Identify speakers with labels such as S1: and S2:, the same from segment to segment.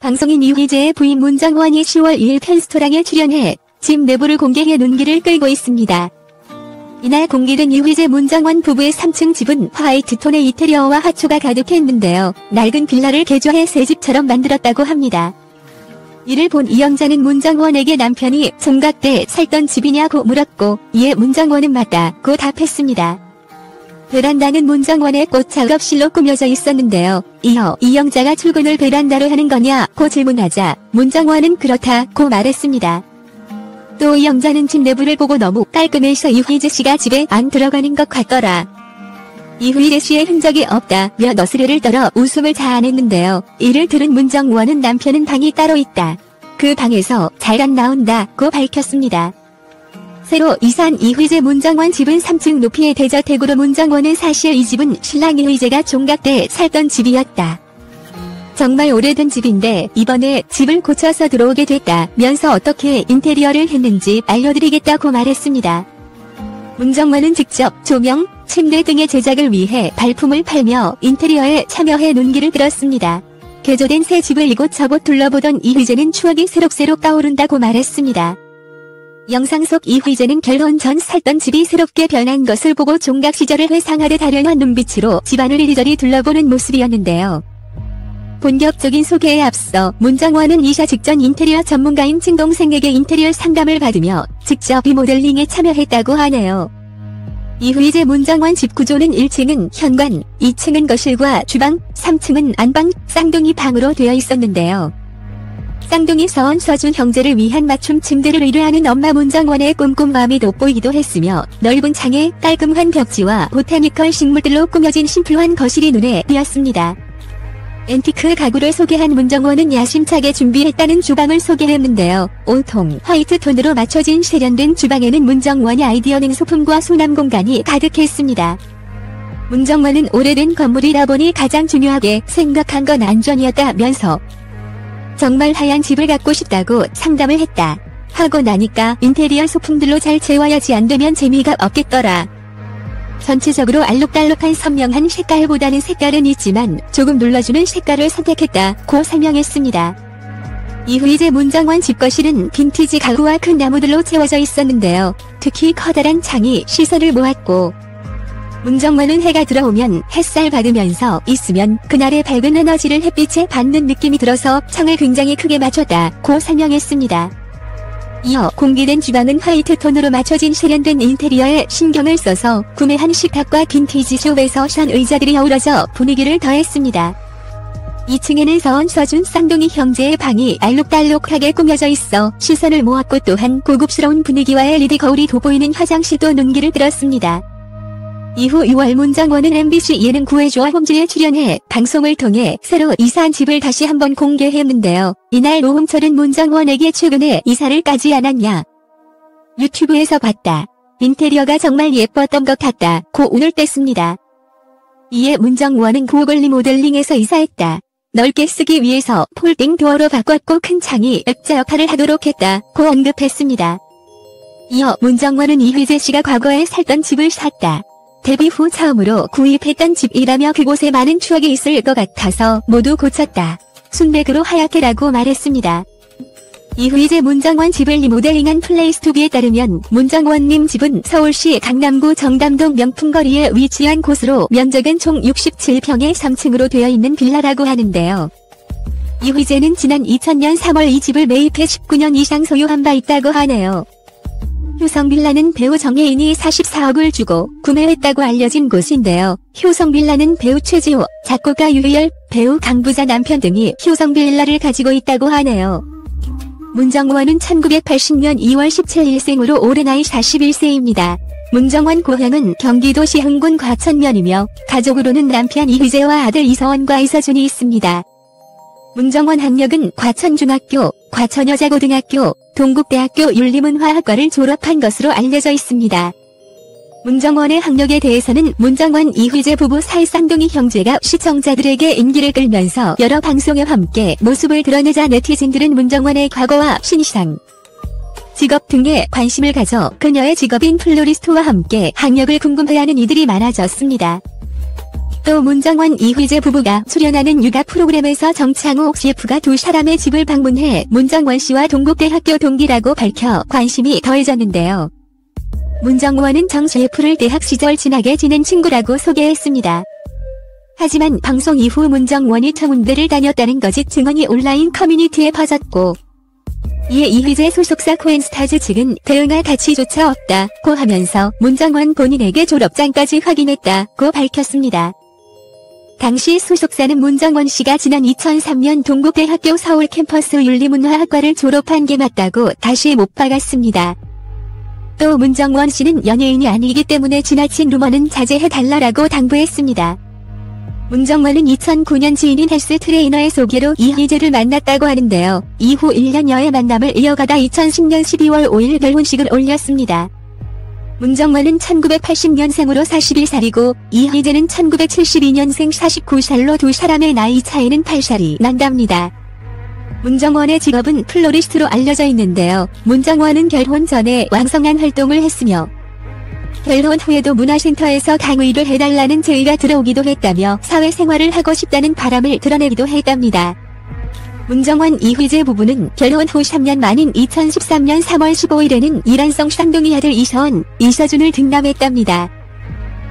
S1: 방송인 이휘재의 부인 문정원이 10월 2일 편스토랑에 출연해 집 내부를 공개해 눈길을 끌고 있습니다. 이날 공개된 이휘재 문정원 부부의 3층 집은 화이트톤의 인테리어와 화초가 가득했는데요. 낡은 빌라를 개조해 새 집처럼 만들었다고 합니다. 이를 본 이영자는 문정원에게 남편이 총각 때 살던 집이냐고 물었고, 이에 문정원은 맞다고 답했습니다. 베란다는 문정원의 꽃 작업실로 꾸며져 있었는데요. 이어 이영자가 출근을 베란다로 하는 거냐고 질문하자 문정원은 그렇다고 말했습니다. 또 이영자는 집 내부를 보고 너무 깔끔해서 이휘재 씨가 집에 안 들어가는 것 같더라. 이휘재 씨의 흔적이 없다며 너스레를 떨어 웃음을 자아냈는데요. 이를 들은 문정원은 남편은 방이 따로 있다. 그 방에서 잘 안 나온다고 밝혔습니다. 새로 이사한 이휘재 문정원 집은 3층 높이의 대저택으로 문정원은 사실 이 집은 신랑 이휘재가 총각 때 살던 집이었다. 정말 오래된 집인데 이번에 집을 고쳐서 들어오게 됐다면서 어떻게 인테리어를 했는지 알려드리겠다고 말했습니다. 문정원은 직접 조명, 침대 등의 제작을 위해 발품을 팔며 인테리어에 참여해 눈길을 끌었습니다. 개조된 새 집을 이곳저곳 둘러보던 이휘재는 추억이 새록새록 떠오른다고 말했습니다. 영상 속 이휘재는 결혼 전 살던 집이 새롭게 변한 것을 보고 총각 시절을 회상하듯 아련한 눈빛으로 집안을 이리저리 둘러보는 모습이었는데요. 본격적인 소개에 앞서 문정원은 이사 직전 인테리어 전문가인 친동생에게 인테리어 상담을 받으며 직접 리모델링에 참여했다고 하네요. 이휘재 문정원 집 구조는 1층은 현관, 2층은 거실과 주방, 3층은 안방, 쌍둥이 방으로 되어 있었는데요. 쌍둥이 서원 서준 형제를 위한 맞춤 침대를 의뢰하는 엄마 문정원의 꼼꼼함이 돋보이기도 했으며 넓은 창에 깔끔한 벽지와 보타니컬 식물들로 꾸며진 심플한 거실이 눈에 띄었습니다. 앤티크 가구를 소개한 문정원은 야심차게 준비했다는 주방을 소개했는데요. 온통 화이트 톤으로 맞춰진 세련된 주방에는 문정원의 아이디어 능소품과 수납 공간이 가득했습니다. 문정원은 오래된 건물이다 보니 가장 중요하게 생각한 건 안전이었다면서 정말 하얀 집을 갖고 싶다고 상담을 했다. 하고 나니까 인테리어 소품들로 잘 채워야지 안 되면 재미가 없겠더라. 전체적으로 알록달록한 선명한 색깔보다는 색깔은 있지만 조금 눌러주는 색깔을 선택했다고 설명했습니다. 이휘재 문정원 집 거실은 빈티지 가구와 큰 나무들로 채워져 있었는데요. 특히 커다란 창이 시선을 모았고 문정원은 해가 들어오면 햇살 받으면서 있으면 그날의 밝은 에너지를 햇빛에 받는 느낌이 들어서 창을 굉장히 크게 맞췄다고 설명했습니다. 이어 공개된 주방은 화이트 톤으로 맞춰진 세련된 인테리어에 신경을 써서 구매한 식탁과 빈티지 숍에서 션 의자들이 어우러져 분위기를 더했습니다. 2층에는 서원 서준 쌍둥이 형제의 방이 알록달록하게 꾸며져 있어 시선을 모았고 또한 고급스러운 분위기와 LED 거울이 돋보이는 화장실도 눈길을 끌었습니다. 이후 6월 문정원은 MBC 예능 구해줘와 홈즈에 출연해 방송을 통해 새로 이사한 집을 다시 한번 공개했는데요. 이날 노홍철은 문정원에게 최근에 이사를까지 안 왔냐? 유튜브에서 봤다. 인테리어가 정말 예뻤던 것 같다고 운을 뗐습니다. 이에 문정원은 구글 리모델링에서 이사했다. 넓게 쓰기 위해서 폴딩 도어로 바꿨고 큰 창이 액자 역할을 하도록 했다고 언급했습니다. 이어 문정원은 이휘재 씨가 과거에 살던 집을 샀다. 데뷔 후 처음으로 구입했던 집이라며 그곳에 많은 추억이 있을 것 같아서 모두 고쳤다. 순백으로 하얗게라고 말했습니다. 이휘재 문정원 집을 리모델링한 플레이스토비에 따르면 문정원님 집은 서울시 강남구 정담동 명품거리에 위치한 곳으로 면적은 총 67평에 3층으로 되어 있는 빌라라고 하는데요. 이휘재는 지난 2000년 3월 이 집을 매입해 19년 이상 소유한 바 있다고 하네요. 효성빌라는 배우 정혜인이 44억을 주고 구매했다고 알려진 곳인데요. 효성빌라는 배우 최지호, 작곡가 유희열, 배우 강부자 남편 등이 효성빌라를 가지고 있다고 하네요. 문정원은 1980년 2월 17일 생으로 올해 나이 41세입니다. 문정원 고향은 경기도 시흥군 과천면이며 가족으로는 남편 이휘재와 아들 이서원과 이서준이 있습니다. 문정원 학력은 과천중학교, 과천여자고등학교, 동국대학교 윤리문화학과를 졸업한 것으로 알려져 있습니다. 문정원의 학력에 대해서는 문정원 이휘재 부부 사이 쌍둥이 형제가 시청자들에게 인기를 끌면서 여러 방송에 함께 모습을 드러내자 네티즌들은 문정원의 과거와 신상, 직업 등에 관심을 가져 그녀의 직업인 플로리스트와 함께 학력을 궁금해하는 이들이 많아졌습니다. 또 문정원 이휘재 부부가 출연하는 육아 프로그램에서 정창욱 CF가 두 사람의 집을 방문해 문정원 씨와 동국대학교 동기라고 밝혀 관심이 더해졌는데요. 문정원은 정 CF를 대학 시절 친하게 지낸 친구라고 소개했습니다. 하지만 방송 이후 문정원이 청운대를 다녔다는 거짓 증언이 온라인 커뮤니티에 퍼졌고, 이에 이휘재 소속사 코엔스타즈 측은 대응할 가치조차 없다고 하면서 문정원 본인에게 졸업장까지 확인했다고 밝혔습니다. 당시 소속사는 문정원 씨가 지난 2003년 동국대학교 서울 캠퍼스 윤리문화학과를 졸업한 게 맞다고 다시 못 박았습니다. 또 문정원 씨는 연예인이 아니기 때문에 지나친 루머는 자제해달라고 당부했습니다. 문정원은 2009년 지인인 헬스 트레이너의 소개로 이휘재를 만났다고 하는데요. 이후 1년여의 만남을 이어가다 2010년 12월 5일 결혼식을 올렸습니다. 문정원은 1980년생으로 41살이고 이휘재는 1972년생 49살로 두 사람의 나이 차이는 8살이 난답니다. 문정원의 직업은 플로리스트로 알려져 있는데요. 문정원은 결혼 전에 왕성한 활동을 했으며 결혼 후에도 문화센터에서 강의를 해달라는 제의가 들어오기도 했다며 사회생활을 하고 싶다는 바람을 드러내기도 했답니다. 문정원 이휘재 부부는 결혼 후 3년 만인 2013년 3월 15일에는 이란성 쌍둥이 아들 이서원, 이서준을 등남했답니다.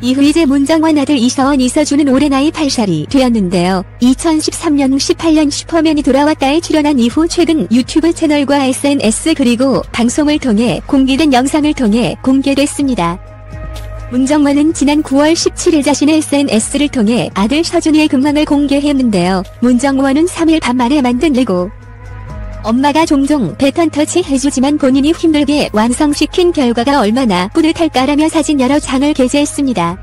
S1: 이휘재 문정원 아들 이서원, 이서준은 올해 나이 8살이 되었는데요. 2013년 18년 슈퍼맨이 돌아왔다에 출연한 이후 최근 유튜브 채널과 SNS 그리고 방송을 통해 공개된 영상을 통해 공개됐습니다. 문정원은 지난 9월 17일 자신의 SNS를 통해 아들 서준이의 근황을 공개했는데요. 문정원은 3일 밤 만에 만든 레고. 엄마가 종종 패턴 터치 해주지만 본인이 힘들게 완성시킨 결과가 얼마나 뿌듯할까라며 사진 여러 장을 게재했습니다.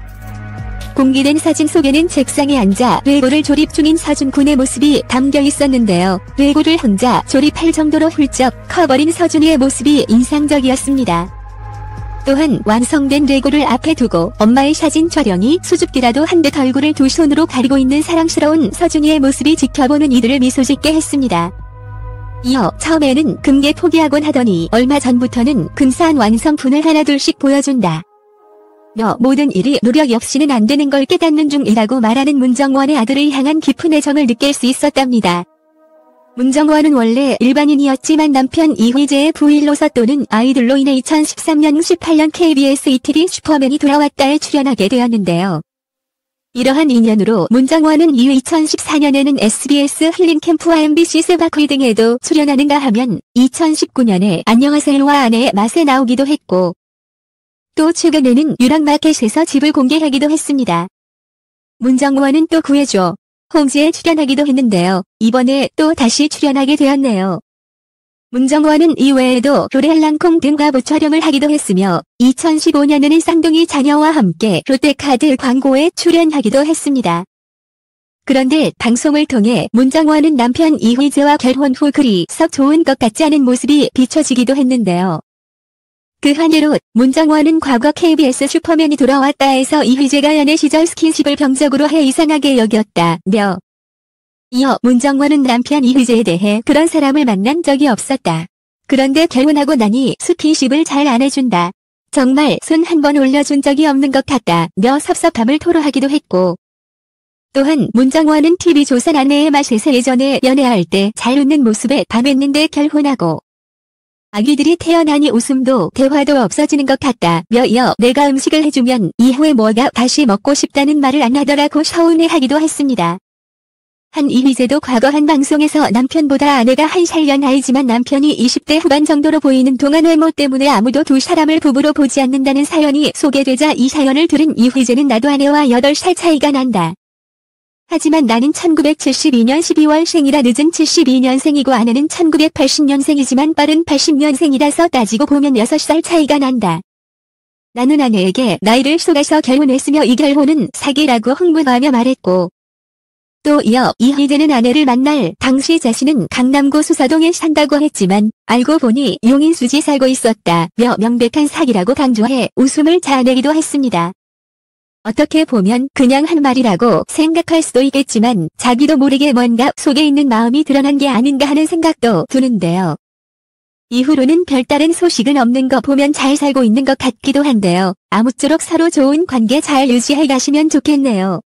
S1: 공개된 사진 속에는 책상에 앉아 레고를 조립 중인 서준 군의 모습이 담겨 있었는데요. 레고를 혼자 조립할 정도로 훌쩍 커버린 서준이의 모습이 인상적이었습니다. 또한 완성된 레고를 앞에 두고 엄마의 사진 촬영이 수줍기라도 한 듯 얼굴을 두 손으로 가리고 있는 사랑스러운 서준이의 모습이 지켜보는 이들을 미소짓게 했습니다. 이어 처음에는 금괴 포기하곤 하더니 얼마 전부터는 근사한 완성품을 하나둘씩 보여준다. 모든 일이 노력 없이는 안 되는 걸 깨닫는 중이라고 말하는 문정원의 아들을 향한 깊은 애정을 느낄 수 있었답니다. 문정원은 원래 일반인이었지만 남편 이휘재의 부인로서 또는 아이들로 인해 2013년 18년 KBS 이태리 슈퍼맨이 돌아왔다에 출연하게 되었는데요. 이러한 인연으로 문정원은 이후 2014년에는 SBS 힐링캠프와 MBC 스바퀴 등에도 출연하는가 하면 2019년에 안녕하세요와 아내의 맛에 나오기도 했고, 또 최근에는 유랑마켓에서 집을 공개하기도 했습니다. 문정원은 또 구해줘 홈즈에 출연하기도 했는데요. 이번에 또 다시 출연하게 되었네요. 문정원은 이외에도 로레알랑콩 등과 촬영을 하기도 했으며 2015년에는 쌍둥이 자녀와 함께 롯데카드 광고에 출연하기도 했습니다. 그런데 방송을 통해 문정원은 남편 이휘재와 결혼 후 그리 썩 좋은 것 같지 않은 모습이 비춰지기도 했는데요. 그 한예로 문정원은 과거 KBS 슈퍼맨이 돌아왔다에서 이휘재가 연애 시절 스킨십을 병적으로 해 이상하게 여겼다며, 이어 문정원은 남편 이휘재에 대해 그런 사람을 만난 적이 없었다. 그런데 결혼하고 나니 스킨십을 잘 안 해준다. 정말 손 한 번 올려준 적이 없는 것 같다며 섭섭함을 토로하기도 했고, 또한 문정원은 TV조선 아내의 맛에서 예전에 연애할 때 잘 웃는 모습에 반했는데 결혼하고 아기들이 태어나니 웃음도 대화도 없어지는 것 같다며, 이어 내가 음식을 해주면 이후에 뭐가 다시 먹고 싶다는 말을 안 하더라고 서운해하기도 했습니다. 한 이휘재도 과거 한 방송에서 남편보다 아내가 한 살 연하이지만 남편이 20대 후반 정도로 보이는 동안 외모 때문에 아무도 두 사람을 부부로 보지 않는다는 사연이 소개되자 이 사연을 들은 이휘재는 나도 아내와 8살 차이가 난다. 하지만 나는 1972년 12월생이라 늦은 72년생이고 아내는 1980년생이지만 빠른 80년생이라서 따지고 보면 6살 차이가 난다. 나는 아내에게 나이를 속아서 결혼했으며 이 결혼은 사기라고 흥분하며 말했고, 또 이어 이휘재는 아내를 만날 당시 자신은 강남구 수서동에 산다고 했지만 알고 보니 용인수지 살고 있었다며 명백한 사기라고 강조해 웃음을 자아내기도 했습니다. 어떻게 보면 그냥 한 말이라고 생각할 수도 있겠지만 자기도 모르게 뭔가 속에 있는 마음이 드러난 게 아닌가 하는 생각도 드는데요. 이후로는 별다른 소식은 없는 거 보면 잘 살고 있는 것 같기도 한데요. 아무쪼록 서로 좋은 관계 잘 유지해 가시면 좋겠네요.